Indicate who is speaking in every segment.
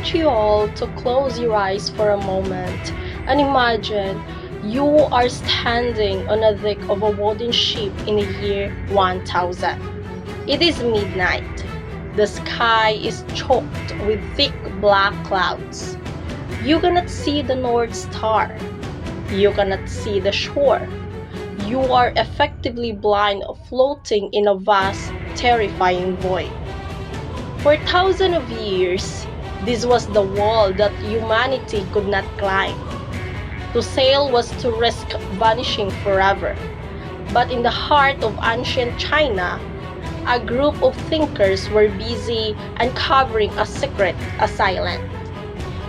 Speaker 1: want you all to close your eyes for a moment and imagine you are standing on the deck of a wooden ship in the year 1000. It is midnight. The sky is choked with thick black clouds. You cannot see the North Star. You cannot see the shore. You are effectively blind, floating in a vast, terrifying void. For thousands of years, this was the wall that humanity could not climb. To sail was to risk vanishing forever. But in the heart of ancient China, a group of thinkers were busy uncovering a secret, a silent,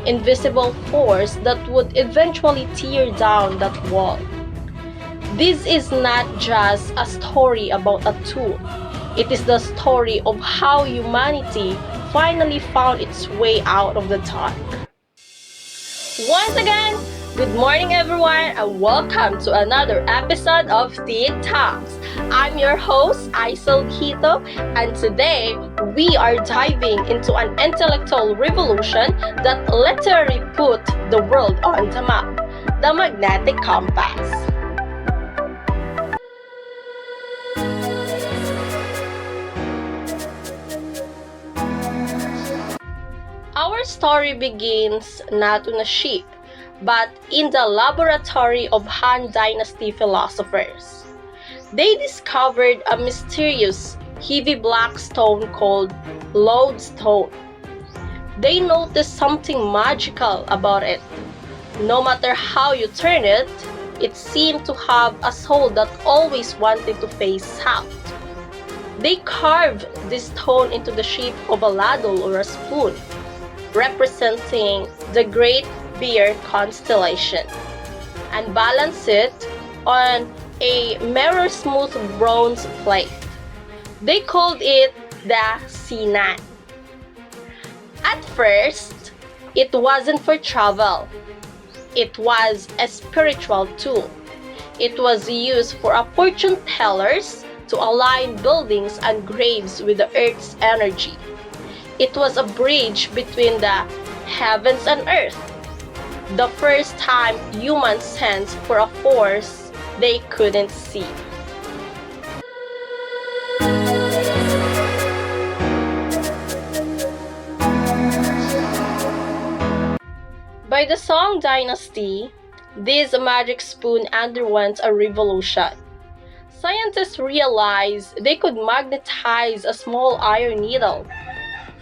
Speaker 1: invisible force that would eventually tear down that wall. This is not just a story about a tool. It is the story of how humanity finally found its way out of the dark. Once again, good morning everyone and welcome to another episode of Tea Talks. I'm your host, Aisel Quito, and today we are diving into an intellectual revolution that literally put the world on the map, the magnetic compass. Our story begins not on a ship, but in the laboratory of Han Dynasty philosophers. They discovered a mysterious, heavy black stone called lodestone. They noticed something magical about it. No matter how you turn it, it seemed to have a soul that always wanted to face south. They carved this stone into the shape of a ladle or a spoon, representing the Great Bear constellation, and balance it on a mirror-smooth bronze plate. They called it the Sinan. At first, it wasn't for travel. It was a spiritual tool. It was used for a fortune tellers to align buildings and graves with the earth's energy. It was a bridge between the heavens and earth. The first time humans sensed for a force they couldn't see. By the Song Dynasty, this magic spoon underwent a revolution. Scientists realized they could magnetize a small iron needle,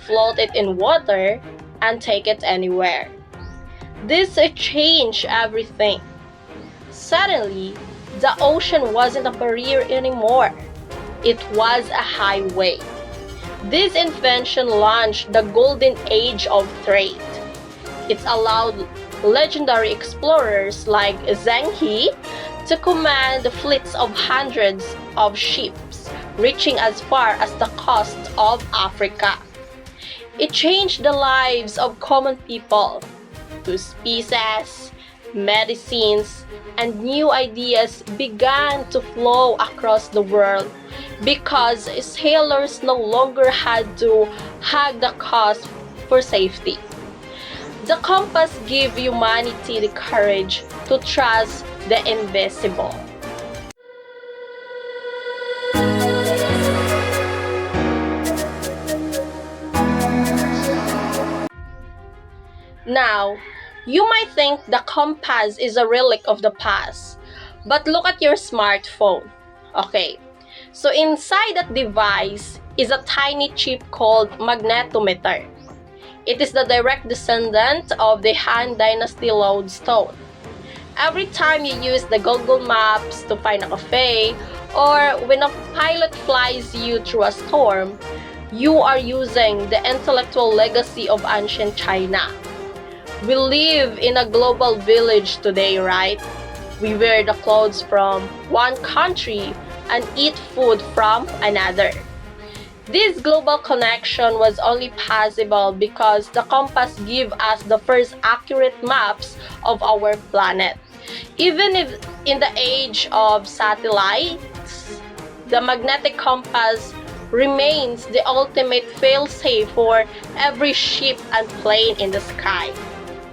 Speaker 1: float it in water, and take it anywhere. This changed everything. Suddenly, the ocean wasn't a barrier anymore. It was a highway. This invention launched the golden age of trade. It allowed legendary explorers like Zheng He to command fleets of hundreds of ships, reaching as far as the coast of Africa. It changed the lives of common people. Two species, medicines, and new ideas began to flow across the world because sailors no longer had to hug the cost for safety. The compass gave humanity the courage to trust the invisible. Now, you might think the compass is a relic of the past, but look at your smartphone. Okay, so inside that device is a tiny chip called magnetometer. It is the direct descendant of the Han Dynasty lodestone. Every time you use the Google Maps to find a cafe, or when a pilot flies you through a storm, you are using the intellectual legacy of ancient China. We live in a global village today, right? We wear the clothes from one country and eat food from another. This global connection was only possible because the compass gave us the first accurate maps of our planet. Even if in the age of satellites, the magnetic compass remains the ultimate fail-safe for every ship and plane in the sky.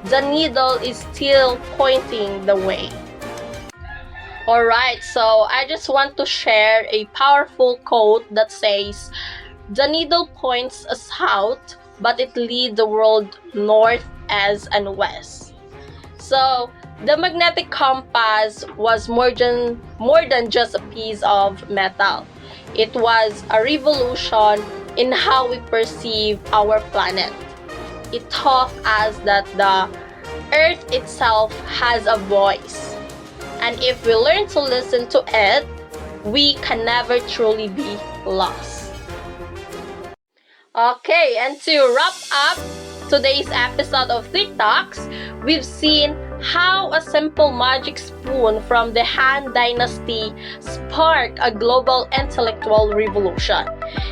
Speaker 1: The needle is still pointing the way. Alright, so I just want to share a powerful quote that says, "The needle points south, but it leads the world north, east, and west." So, the magnetic compass was more than just a piece of metal. It was a revolution in how we perceive our planet. It taught us that the Earth itself has a voice. And if we learn to listen to it, we can never truly be lost. Okay, and to wrap up today's episode of TikToks, we've seen how a simple magic spoon from the Han Dynasty sparked a global intellectual revolution.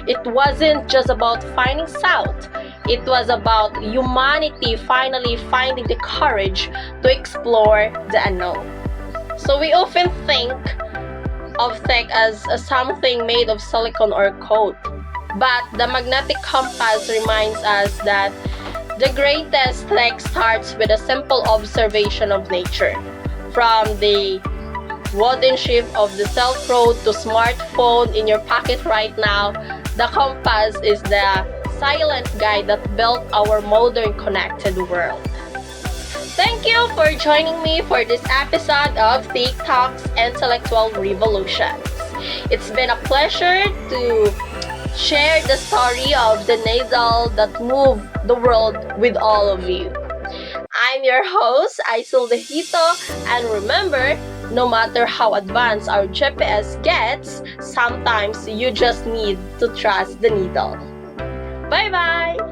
Speaker 1: It wasn't just about finding south, it was about humanity finally finding the courage to explore the unknown. So we often think of tech as something made of silicon or code. But the magnetic compass reminds us that the greatest tech starts with a simple observation of nature. From the wooden ship of the Silk Road to smartphone in your pocket right now, the compass is the silent guide that built our modern connected world. Thank you for joining me for this episode of TikTok's Intellectual Revolutions. It's been a pleasure to share the story of the needle that moved the world with all of you. I'm your host, Aisul Dejito, and remember, no matter how advanced our GPS gets, sometimes you just need to trust the needle. Bye-bye!